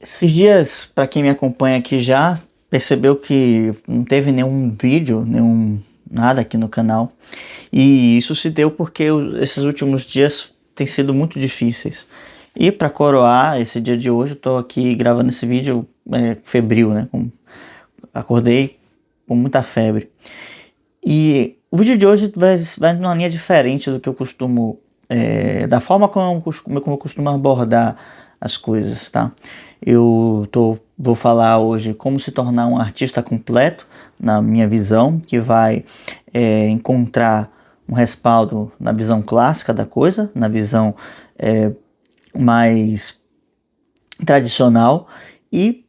Esses dias, para quem me acompanha aqui já percebeu que não teve nenhum vídeo, nenhum nada aqui no canal. E isso se deu porque esses últimos dias têm sido muito difíceis. E para coroar esse dia de hoje, eu tô aqui gravando esse vídeo febril, né? Acordei com muita febre. E o vídeo de hoje vai numa linha diferente do que eu costumo, da forma como eu costumo abordar as coisas, tá? Vou falar hoje como se tornar um artista completo, na minha visão, que vai encontrar um respaldo na visão clássica da coisa, na visão mais tradicional, e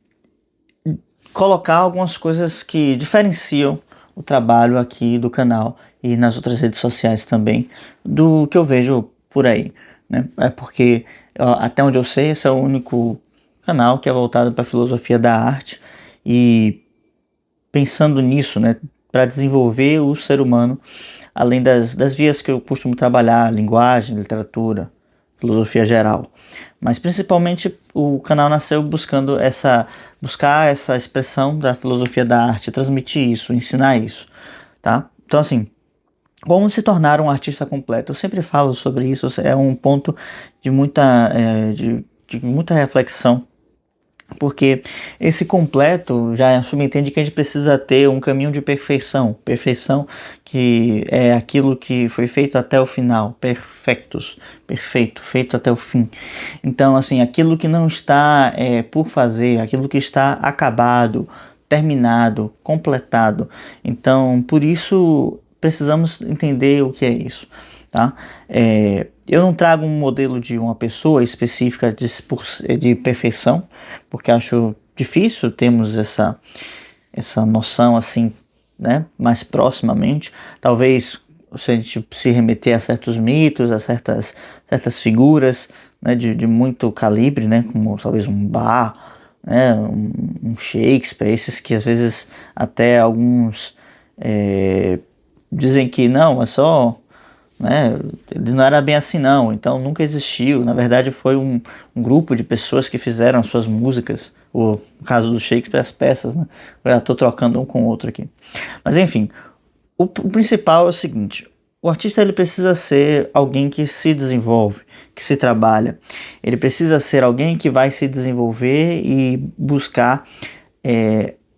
colocar algumas coisas que diferenciam o trabalho aqui do canal e nas outras redes sociais também do que eu vejo por aí, né? É porque até onde eu sei, esse é o único canal que é voltado para a filosofia da arte e pensando nisso, né, para desenvolver o ser humano além das vias que eu costumo trabalhar, linguagem, literatura, filosofia geral. Mas principalmente o canal nasceu buscar essa expressão da filosofia da arte, transmitir isso, ensinar isso, tá? Então assim, como se tornar um artista completo? Eu sempre falo sobre isso, é um ponto de de muita reflexão, porque esse completo já subentende que a gente precisa ter um caminho de perfeição. Perfeição que é aquilo que foi feito até o final. Perfectos. Perfeito. Feito até o fim. Então, assim, aquilo que não está por fazer, aquilo que está acabado, terminado, completado. Então, por isso, precisamos entender o que é isso, tá? Eu não trago um modelo de uma pessoa específica de perfeição, porque acho difícil termos essa noção assim, né, mais proximamente. Talvez se a gente se remeter a certos mitos, a certas figuras, né, de muito calibre, né, como talvez um Bach, né, um Shakespeare, esses que às vezes até alguns dizem que não, é só, né, ele não era bem assim não, então nunca existiu, na verdade foi um grupo de pessoas que fizeram as suas músicas, ou no caso do Shakespeare, as peças, né, eu já estou trocando um com o outro aqui, mas enfim, o principal é o seguinte: o artista ele precisa ser alguém que se desenvolve, que se trabalha, ele precisa ser alguém que vai se desenvolver e buscar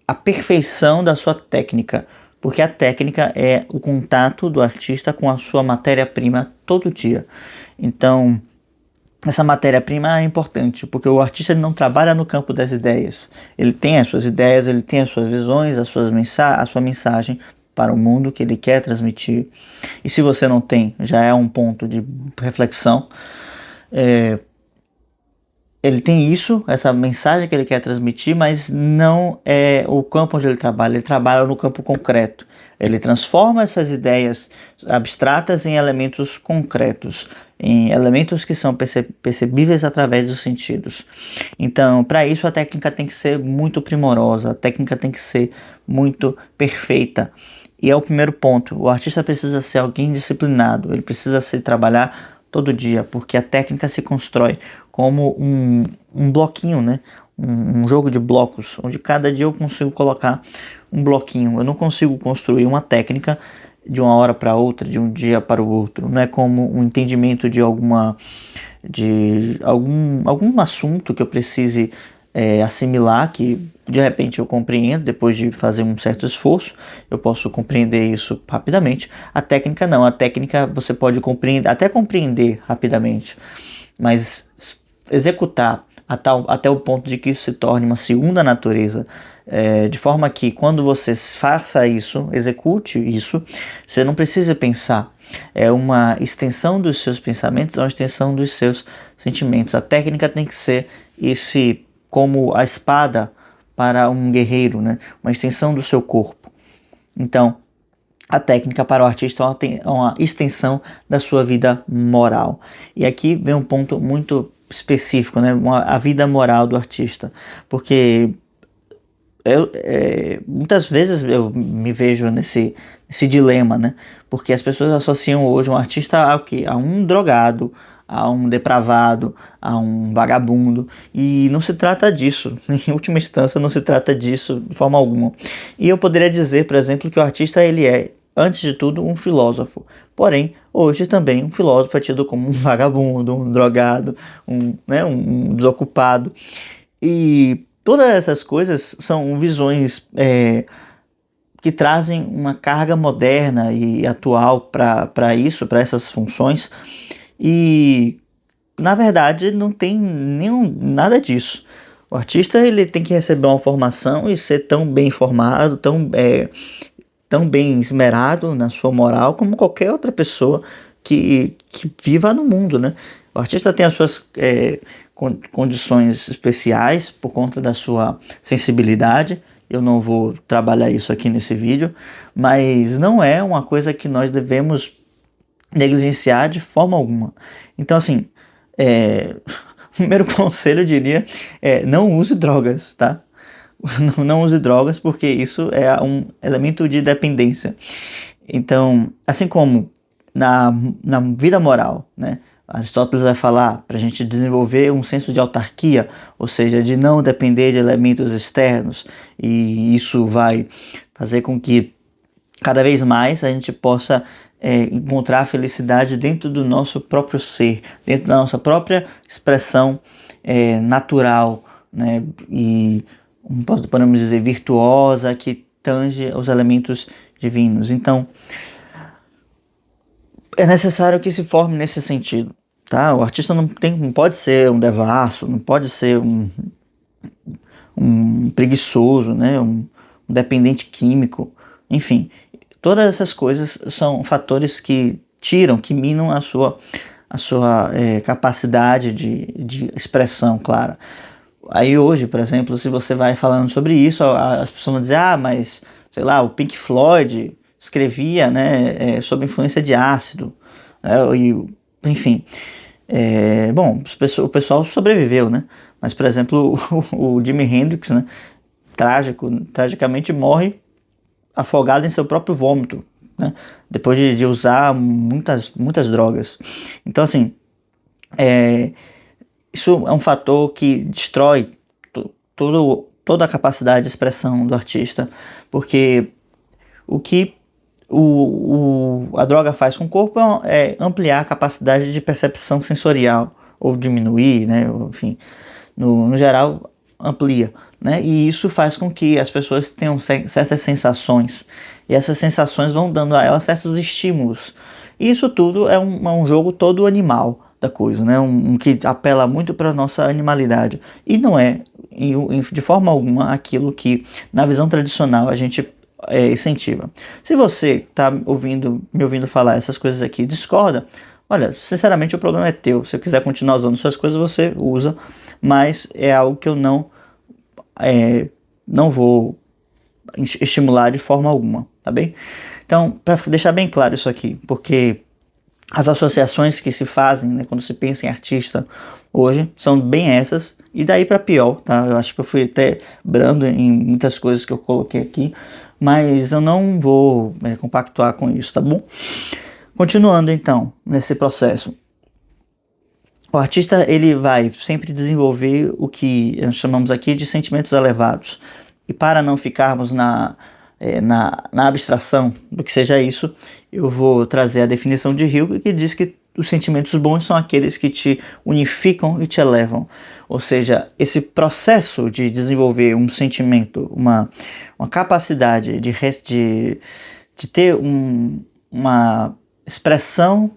a perfeição da sua técnica, porque a técnica é o contato do artista com a sua matéria-prima todo dia. Então, essa matéria-prima é importante, porque o artista ele não trabalha no campo das ideias. Ele tem as suas ideias, ele tem as suas visões, a sua mensagem para o mundo que ele quer transmitir. E se você não tem, já é um ponto de reflexão. Ele tem isso, essa mensagem que ele quer transmitir, mas não é o campo onde ele trabalha no campo concreto. Ele transforma essas ideias abstratas em elementos concretos, em elementos que são percebíveis através dos sentidos. Então, para isso, a técnica tem que ser muito primorosa, a técnica tem que ser muito perfeita. E é o primeiro ponto: o artista precisa ser alguém disciplinado, ele precisa se trabalhar todo dia, porque a técnica se constrói como um bloquinho, né? Um jogo de blocos, onde cada dia eu consigo colocar um bloquinho. Eu não consigo construir uma técnica de uma hora para outra, de um dia para o outro. Não é como um entendimento de algum assunto que eu precise assimilar, que de repente eu compreendo depois de fazer um certo esforço, eu posso compreender isso rapidamente. A técnica não, a técnica você pode até compreender rapidamente, mas executar até o ponto de que isso se torne uma segunda natureza, de forma que quando você faça isso, execute isso, você não precisa pensar. É uma extensão dos seus pensamentos, é uma extensão dos seus sentimentos. A técnica tem que ser como a espada para um guerreiro, né? Uma extensão do seu corpo. Então, a técnica para o artista é uma extensão da sua vida moral. E aqui vem um ponto muito específico, né? A vida moral do artista. Porque muitas vezes eu me vejo nesse dilema, né? Porque as pessoas associam hoje um artista ao quê? A um drogado, a um depravado, a um vagabundo. E não se trata disso, em última instância não se trata disso de forma alguma. E eu poderia dizer, por exemplo, que o artista ele é, antes de tudo, um filósofo. Porém, hoje também um filósofo é tido como um vagabundo, um drogado, um desocupado. E todas essas coisas são visões que trazem uma carga moderna e atual para isso, para essas funções. E na verdade não tem nada disso. O artista ele tem que receber uma formação e ser tão bem formado, tão bem esmerado na sua moral como qualquer outra pessoa que viva no mundo, né? O artista tem as suas condições especiais por conta da sua sensibilidade. Eu não vou trabalhar isso aqui nesse vídeo, mas não é uma coisa que nós devemos negligenciar de forma alguma. Então, assim, o primeiro conselho eu diria não use drogas, tá? Não use drogas, porque isso é um elemento de dependência. Então, assim como na vida moral, né? Aristóteles vai falar para a gente desenvolver um senso de autarquia, ou seja, de não depender de elementos externos, e isso vai fazer com que cada vez mais a gente possa encontrar a felicidade dentro do nosso próprio ser, dentro da nossa própria expressão natural, né? E podemos dizer virtuosa, que tange os elementos divinos. Então, é necessário que se forme nesse sentido, tá? O artista não pode ser um devasso, não pode ser um preguiçoso, né? Um dependente químico, enfim. Todas essas coisas são fatores que minam a sua capacidade de expressão clara. Aí hoje, por exemplo, se você vai falando sobre isso, as pessoas vão dizer, mas, sei lá, o Pink Floyd escrevia, né, sob influência de ácido, enfim. Bom, o pessoal sobreviveu, né? Mas, por exemplo, o Jimi Hendrix, né, tragicamente morre afogado em seu próprio vômito, né, depois de usar muitas drogas. Então, assim, isso é um fator que destrói toda a capacidade de expressão do artista, porque o que a droga faz com o corpo é ampliar a capacidade de percepção sensorial, ou diminuir, né? Enfim, no geral, amplia, né? E isso faz com que as pessoas tenham certas sensações, e essas sensações vão dando a elas certos estímulos. E isso tudo é um jogo todo animal da coisa, né? Que apela muito para a nossa animalidade. E não é, de forma alguma, aquilo que, na visão tradicional, a gente incentiva. Se você está me ouvindo falar essas coisas aqui e discorda, olha, sinceramente o problema é teu. Se eu quiser continuar usando suas coisas, você usa, mas é algo que eu não vou estimular de forma alguma, tá bem? Então, para deixar bem claro isso aqui, porque as associações que se fazem, né, quando se pensa em artista hoje são bem essas, e daí para pior, tá? Eu acho que eu fui até brando em muitas coisas que eu coloquei aqui, mas eu não vou compactuar com isso, tá bom? Continuando então nesse processo, o artista ele vai sempre desenvolver o que nós chamamos aqui de sentimentos elevados, e para não ficarmos na abstração do que seja isso, eu vou trazer a definição de Hilke, que diz que os sentimentos bons são aqueles que te unificam e te elevam. Ou seja, esse processo de desenvolver um sentimento, uma capacidade de ter uma expressão,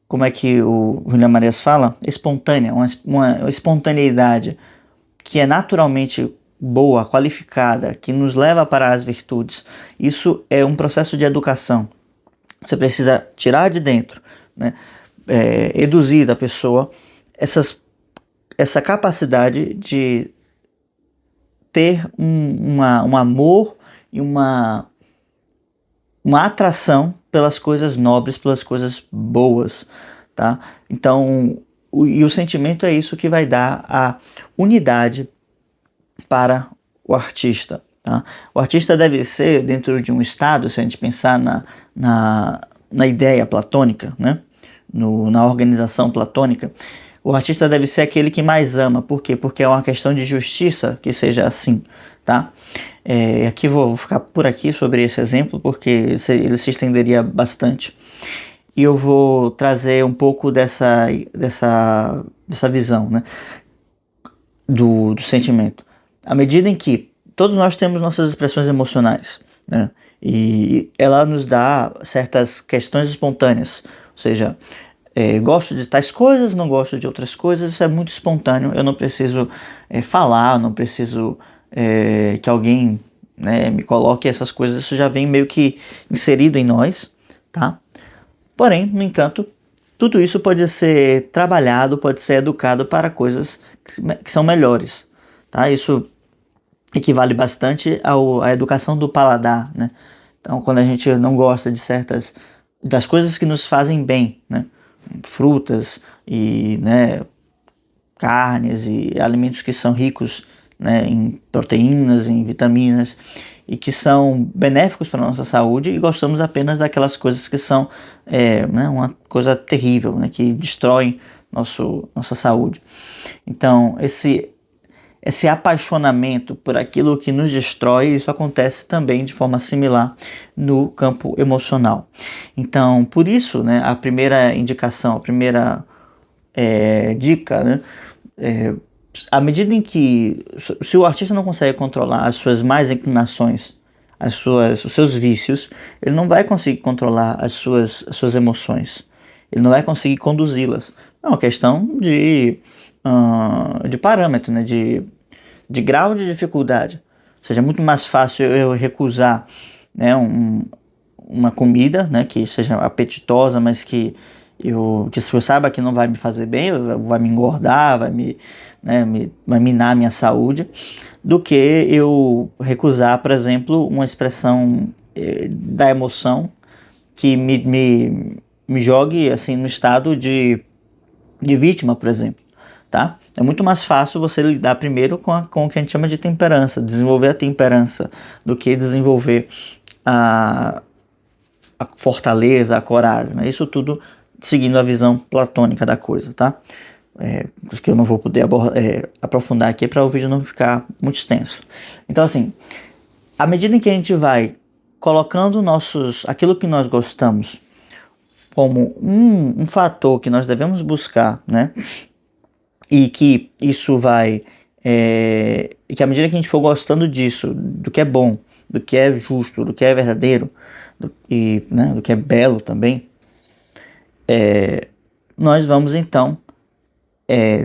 como é que o William Marias fala? Espontânea, uma espontaneidade que é naturalmente boa, qualificada, que nos leva para as virtudes. Isso é um processo de educação. Você precisa tirar de dentro, né, eduzir da pessoa essa capacidade de ter um amor e uma atração pelas coisas nobres, pelas coisas boas, tá? Então, o sentimento é isso que vai dar a unidade para o artista, tá? O artista deve ser dentro de um estado, se a gente pensar na ideia platônica, né, na organização platônica, o artista deve ser aquele que mais ama. Por quê? Porque é uma questão de justiça que seja assim, tá? Aqui vou ficar por aqui sobre esse exemplo, porque ele se estenderia bastante. E eu vou trazer um pouco dessa visão, né, do sentimento. À medida em que todos nós temos nossas expressões emocionais, né, e ela nos dá certas questões espontâneas, ou seja, gosto de tais coisas, não gosto de outras coisas, isso é muito espontâneo, eu não preciso falar, não preciso que alguém, né, me coloque essas coisas, isso já vem meio que inserido em nós, tá? Porém, no entanto, tudo isso pode ser trabalhado, pode ser educado para coisas que são melhores, tá? Isso equivale bastante à educação do paladar, né? Então, quando a gente não gosta de das coisas que nos fazem bem, né? Frutas e, né, carnes e alimentos que são ricos, né, em proteínas, em vitaminas e que são benéficos para a nossa saúde, e gostamos apenas daquelas coisas que são né, uma coisa terrível, né, que destroem nossa saúde. Então, esse apaixonamento por aquilo que nos destrói, isso acontece também de forma similar no campo emocional. Então, por isso, né, a primeira indicação, a primeira dica, né, à medida em que, se o artista não consegue controlar as suas más inclinações, os seus vícios, ele não vai conseguir controlar as suas emoções, ele não vai conseguir conduzi-las. É uma questão de parâmetro, né? De grau de dificuldade. Ou seja, é muito mais fácil eu recusar, né, uma comida, né, que seja apetitosa, mas que eu saiba que não vai me fazer bem, vai me engordar, vai minar a minha saúde, do que eu recusar, por exemplo, uma expressão da emoção que me jogue assim no estado de vítima, por exemplo, tá? É muito mais fácil você lidar primeiro com o que a gente chama de temperança, desenvolver a temperança, do que desenvolver a fortaleza, a coragem, né? Isso tudo seguindo a visão platônica da coisa, tá? Que eu não vou poder aprofundar aqui para o vídeo não ficar muito extenso. Então, assim, à medida em que a gente vai colocando aquilo que nós gostamos como um fator que nós devemos buscar, né? E que isso e que à medida que a gente for gostando disso, do que é bom, do que é justo, do que é verdadeiro, né, do que é belo também, nós vamos então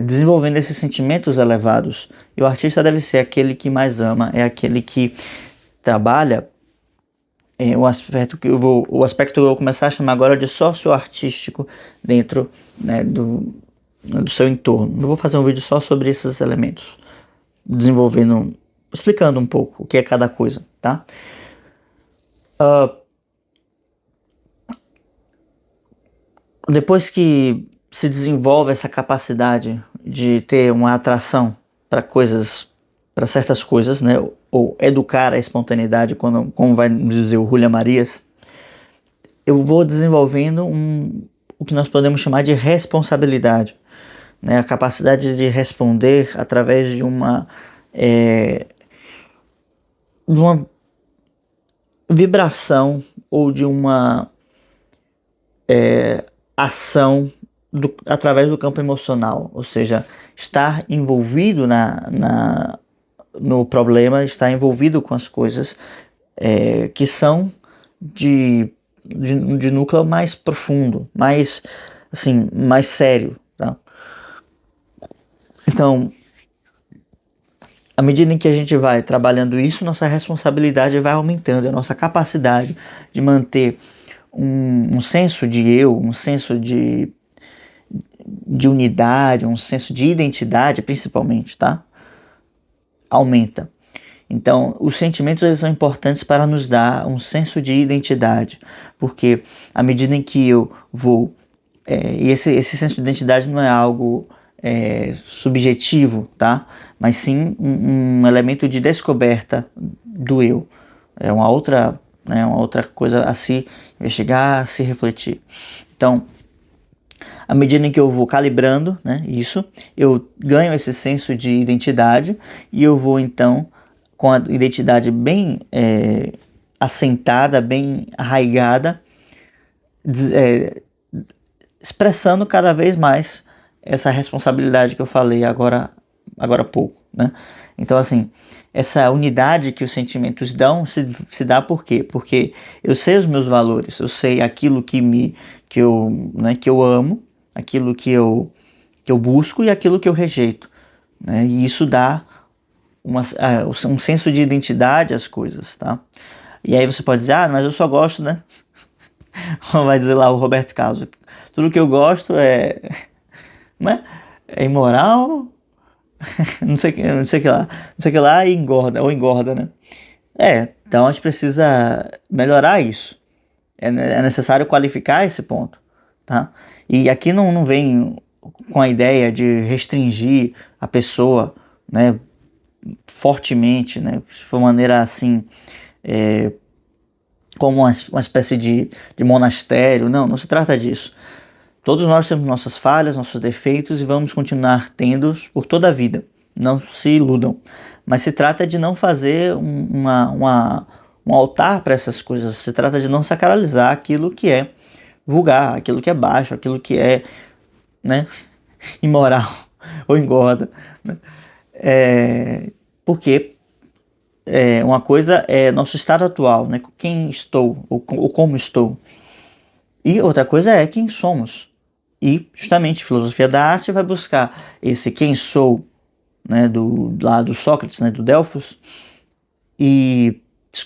desenvolvendo esses sentimentos elevados. E o artista deve ser aquele que mais ama, é aquele que trabalha o aspecto que eu vou começar a chamar agora de sócio-artístico dentro, né, do seu entorno. Eu vou fazer um vídeo só sobre esses elementos, explicando um pouco o que é cada coisa, tá? Depois que se desenvolve essa capacidade de ter uma atração para certas coisas, né, ou educar a espontaneidade, como vai nos dizer o Julián Marías, eu vou desenvolvendo o que nós podemos chamar de responsabilidade, né, a capacidade de responder através de uma vibração ou de uma ação através do campo emocional, ou seja, estar envolvido no problema, estar envolvido com as coisas que são de núcleo mais profundo, mais sério, tá? Então, à medida em que a gente vai trabalhando isso, nossa responsabilidade vai aumentando, a nossa capacidade de manter um senso de eu, um senso de unidade, um senso de identidade, principalmente, tá? Aumenta. Então, os sentimentos eles são importantes para nos dar um senso de identidade, porque à medida em que eu vou... e esse senso de identidade não é algo subjetivo, tá? Mas sim um elemento de descoberta do eu. É uma outra coisa a se investigar, a se refletir. Então, À medida em que eu vou calibrando, né, isso, eu ganho esse senso de identidade e eu vou então com a identidade bem assentada, bem arraigada, expressando cada vez mais essa responsabilidade que eu falei agora há pouco, né? Então, assim, essa unidade que os sentimentos dão se dá por quê? Porque eu sei os meus valores, eu sei aquilo que eu amo, aquilo que eu busco e aquilo que eu rejeito, né? E isso dá um senso de identidade às coisas, tá? E aí você pode dizer, mas eu só gosto, né? Vai dizer lá o Roberto Carlos, tudo que eu gosto né? É imoral, não sei o que lá e engorda, né? Então a gente precisa melhorar isso. É necessário qualificar esse ponto, tá? E aqui não vem com a ideia de restringir a pessoa, né, fortemente, né, de maneira assim, como uma espécie de monastério. Não se trata disso. Todos nós temos nossas falhas, nossos defeitos e vamos continuar tendo por toda a vida. Não se iludam. Mas se trata de não fazer um altar para essas coisas. Se trata de não sacralizar aquilo que é vulgar, aquilo que é baixo, aquilo que é, né, imoral ou engorda. Né? Porque uma coisa é nosso estado atual, né? Quem estou ou como estou. E outra coisa é quem somos. E justamente a filosofia da arte vai buscar esse quem sou, né, lá do Sócrates, né, do Delfos, e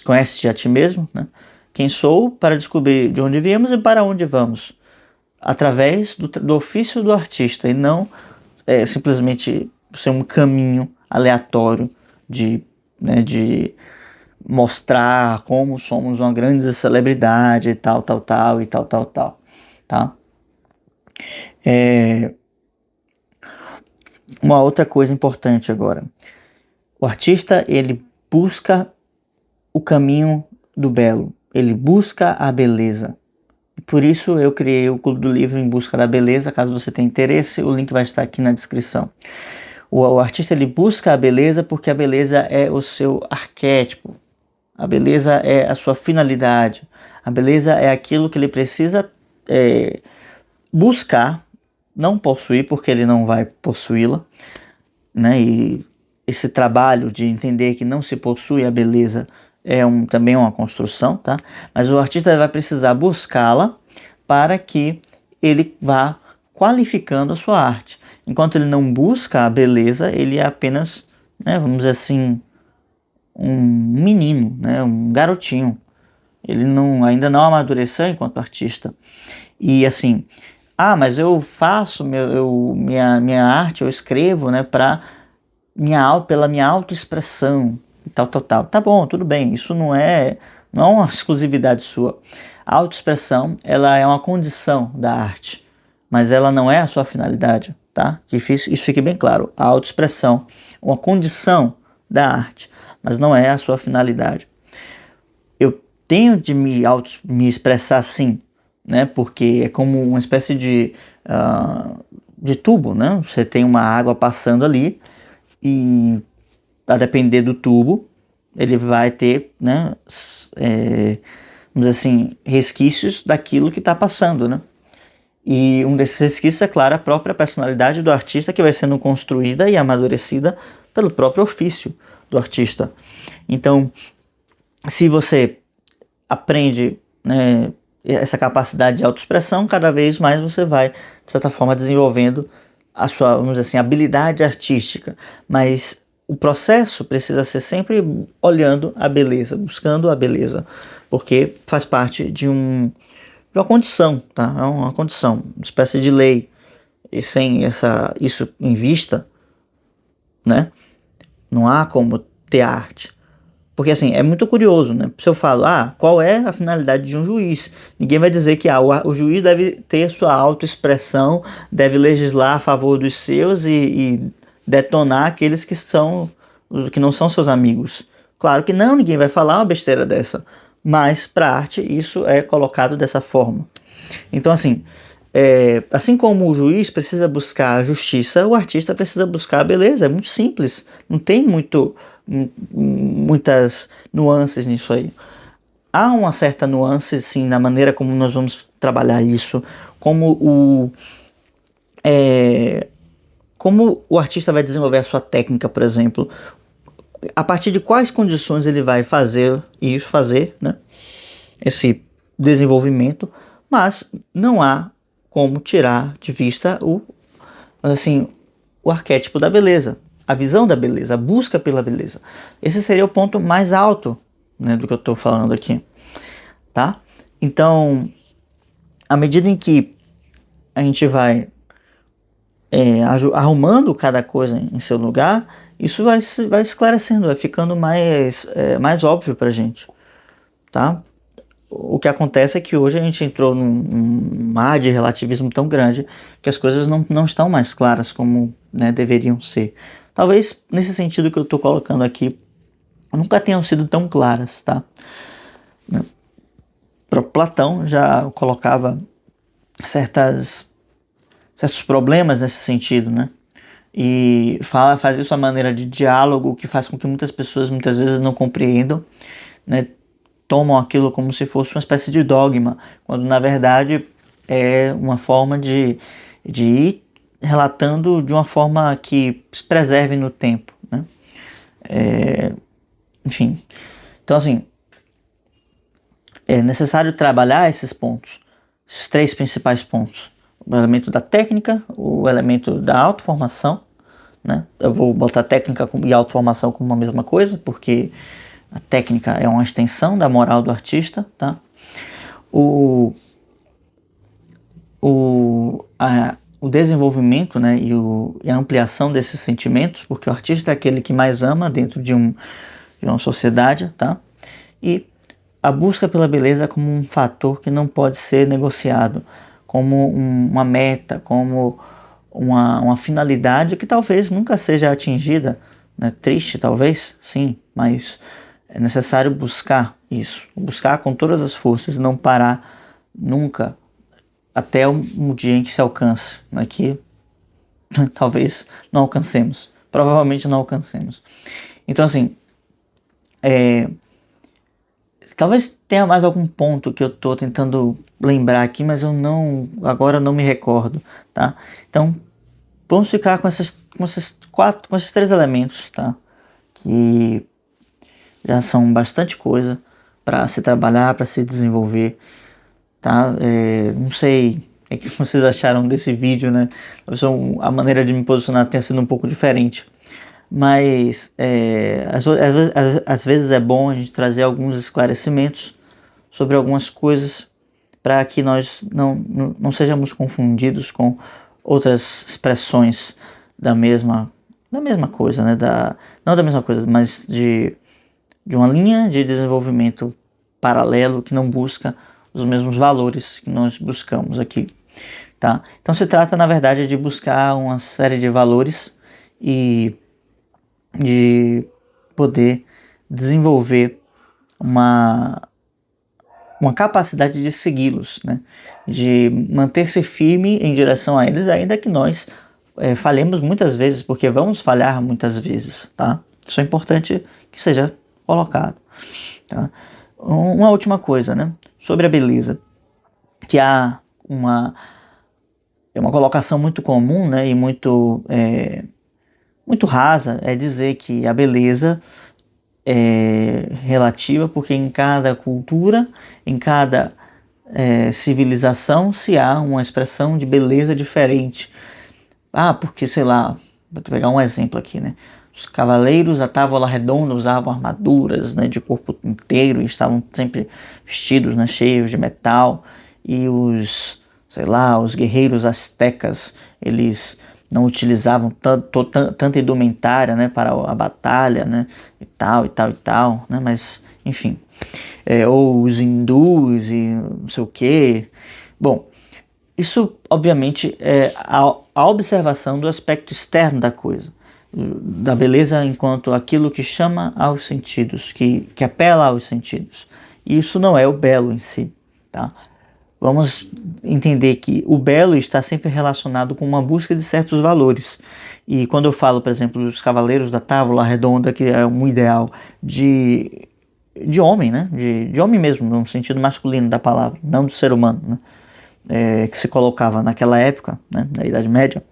conhece-te a ti mesmo, né? Quem sou para descobrir de onde viemos e para onde vamos, através do ofício do artista, e não simplesmente ser um caminho aleatório de mostrar como somos uma grande celebridade e tal, tá? Uma outra coisa importante agora. O artista, ele busca o caminho do belo. Ele busca a beleza. Por isso eu criei o Clube do Livro em Busca da Beleza. Caso você tenha interesse, o link vai estar aqui na descrição. O artista, ele busca a beleza porque a beleza é o seu arquétipo. A beleza é a sua finalidade. A beleza é aquilo que ele precisa buscar, não possuir, porque ele não vai possuí-la, né? E esse trabalho de entender que não se possui a beleza também uma construção, tá? Mas o artista vai precisar buscá-la para que ele vá qualificando a sua arte. Enquanto ele não busca a beleza, ele é apenas, né, vamos dizer assim, um menino, né, um garotinho. Ele ainda não amadureceu enquanto artista. E assim, mas eu faço minha arte, eu escrevo, né, pela minha autoexpressão e tal. Tá bom, tudo bem, isso não é uma exclusividade sua. A autoexpressão, ela é uma condição da arte, mas ela não é a sua finalidade, tá? Que isso fique bem claro. A autoexpressão é uma condição da arte, mas não é a sua finalidade. Eu tenho de me expressar assim, né? Porque é como uma espécie de tubo, né? Você tem uma água passando ali e, a depender do tubo, ele vai ter, né, vamos dizer assim, resquícios daquilo que está passando, né? E um desses resquícios é, claro, a própria personalidade do artista, que vai sendo construída e amadurecida pelo próprio ofício do artista. Então, se você aprende, né, essa capacidade de autoexpressão, cada vez mais você vai, de certa forma, desenvolvendo a sua, vamos dizer assim, habilidade artística. Mas o processo precisa ser sempre olhando a beleza, buscando a beleza, porque faz parte de uma condição, tá? É uma condição, uma espécie de lei. E sem isso em vista, né, não há como ter arte. Porque assim, é muito curioso, né? Se eu falo, qual é a finalidade de um juiz? Ninguém vai dizer que o juiz deve ter sua autoexpressão, deve legislar a favor dos seus e detonar aqueles que não são seus amigos. Claro que não, ninguém vai falar uma besteira dessa. Mas para a arte isso é colocado dessa forma. Então assim, assim como o juiz precisa buscar a justiça, o artista precisa buscar a beleza. É muito simples, não tem muitas nuances nisso aí. Há uma certa nuance, sim, na maneira como nós vamos trabalhar isso, como como o artista vai desenvolver a sua técnica, por exemplo, a partir de quais condições ele vai fazer, né, esse desenvolvimento, mas não há como tirar de vista assim, o arquétipo da beleza, a visão da beleza, a busca pela beleza. Esse seria o ponto mais alto, né, do que eu estou falando aqui, tá? Então, à medida em que a gente vai arrumando cada coisa em seu lugar, isso vai esclarecendo, vai ficando mais óbvio pra gente, tá? O que acontece é que hoje a gente entrou num mar de relativismo tão grande que as coisas não estão mais claras como, né, deveriam ser. Talvez nesse sentido que eu estou colocando aqui nunca tenham sido tão claras, tá? Platão já colocava certos problemas nesse sentido, né? E faz isso a maneira de diálogo que faz com que muitas pessoas muitas vezes não compreendam, né? Tomam aquilo como se fosse uma espécie de dogma, quando na verdade é uma forma de ir relatando de uma forma que se preserve no tempo, né? Enfim, então assim, é necessário trabalhar esses pontos, esses três principais pontos: o elemento da técnica, o elemento da autoformação, né? Eu vou botar técnica e autoformação como uma mesma coisa, porque a técnica é uma extensão da moral do artista, tá? O desenvolvimento, né, e a ampliação desses sentimentos, porque o artista é aquele que mais ama dentro de uma sociedade, tá? E a busca pela beleza como um fator que não pode ser negociado, como uma meta, como uma finalidade que talvez nunca seja atingida, né? Triste talvez, sim, mas é necessário buscar isso, buscar com todas as forças e não parar nunca até o dia em que se alcance, né? Que talvez não alcancemos, provavelmente não alcancemos. Então assim, talvez tenha mais algum ponto que eu estou tentando lembrar aqui, mas agora não me recordo, tá? Então, vamos ficar com esses três elementos, tá? Que já são bastante coisa para se trabalhar, para se desenvolver, tá? Não sei o que vocês acharam desse vídeo, né? A maneira de me posicionar tenha sido um pouco diferente. Mas às vezes é bom a gente trazer alguns esclarecimentos sobre algumas coisas para que nós não sejamos confundidos com outras expressões da mesma coisa, né? Não da mesma coisa, mas de uma linha de desenvolvimento paralelo que não busca os mesmos valores que nós buscamos aqui, tá? Então se trata, na verdade, de buscar uma série de valores e de poder desenvolver uma capacidade de segui-los, né? De manter-se firme em direção a eles, ainda que nós falhemos muitas vezes, porque vamos falhar muitas vezes, tá? Isso é importante que seja colocado, tá? Uma última coisa, né? Sobre a beleza, que há uma colocação muito comum, né? E muito rasa, é dizer que a beleza é relativa, porque em cada cultura, em cada civilização se há uma expressão de beleza diferente. Porque, sei lá, vou pegar um exemplo aqui, né? Os cavaleiros da Távola Redonda usavam armaduras, né, de corpo inteiro e estavam sempre vestidos, né, cheios de metal. E os guerreiros astecas, eles não utilizavam tanta indumentária, né, para a batalha, né, e tal, né, mas, enfim. Ou os hindus e não sei o quê. Bom, isso, obviamente, é a observação do aspecto externo da coisa, da beleza enquanto aquilo que chama aos sentidos, que apela aos sentidos. E isso não é o belo em si, tá? vamos entender que o belo está sempre relacionado com uma busca de certos valores. E quando eu falo, por exemplo, dos cavaleiros da Távola Redonda, que é um ideal de homem, né? De homem mesmo, no sentido masculino da palavra, não do ser humano, né? Que se colocava naquela época, né? Na Idade Média,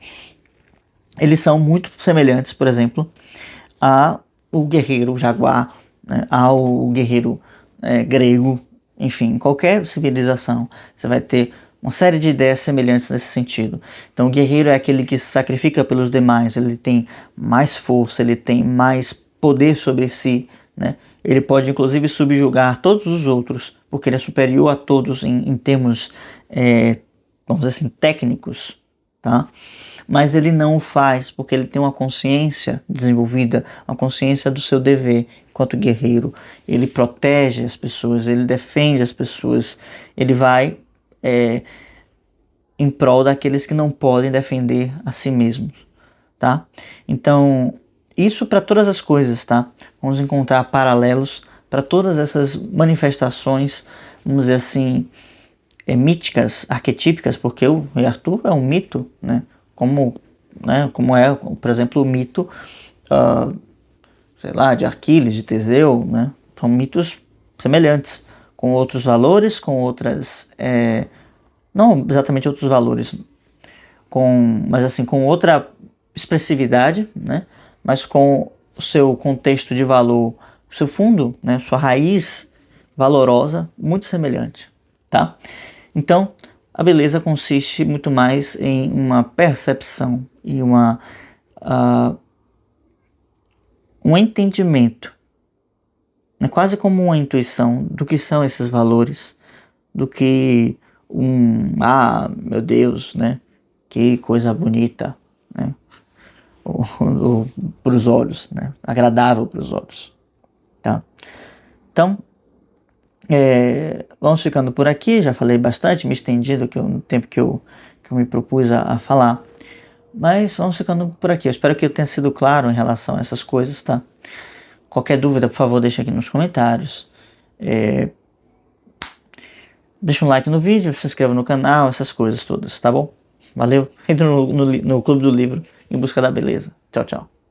eles são muito semelhantes, por exemplo, ao guerreiro jaguar, né? Ao guerreiro grego, enfim, qualquer civilização, você vai ter uma série de ideias semelhantes nesse sentido. Então, o guerreiro é aquele que se sacrifica pelos demais, ele tem mais força, ele tem mais poder sobre si, né? Ele pode, inclusive, subjugar todos os outros, porque ele é superior a todos em termos, vamos dizer assim, técnicos, tá? Mas ele não o faz porque ele tem uma consciência desenvolvida, uma consciência do seu dever enquanto guerreiro. Ele protege as pessoas, ele defende as pessoas, ele vai em prol daqueles que não podem defender a si mesmos, tá? Então, isso para todas as coisas, tá? Vamos encontrar paralelos para todas essas manifestações, vamos dizer assim, míticas, arquetípicas, porque o Rei Arthur é um mito, né? Como é, por exemplo, o mito, sei lá, de Aquiles, de Teseu, né? São mitos semelhantes, com outros valores, com outras, não exatamente outros valores, mas assim, com outra expressividade, né? Mas com o seu contexto de valor, o seu fundo, né? Sua raiz valorosa, muito semelhante, tá? Então, a beleza consiste muito mais em uma percepção e um entendimento, né? Quase como uma intuição do que são esses valores, do que meu Deus, né? Que coisa bonita, né? Para os olhos, né? Agradável para os olhos, tá? Então, vamos ficando por aqui. Já falei bastante, me estendi no tempo que eu me propus a falar, mas vamos ficando por aqui. Eu espero que eu tenha sido claro em relação a essas coisas, tá? Qualquer dúvida, por favor, deixa aqui nos comentários. Deixa um like no vídeo, se inscreva no canal, essas coisas todas, tá bom? Valeu. Entre no Clube do Livro em busca da beleza. Tchau, tchau.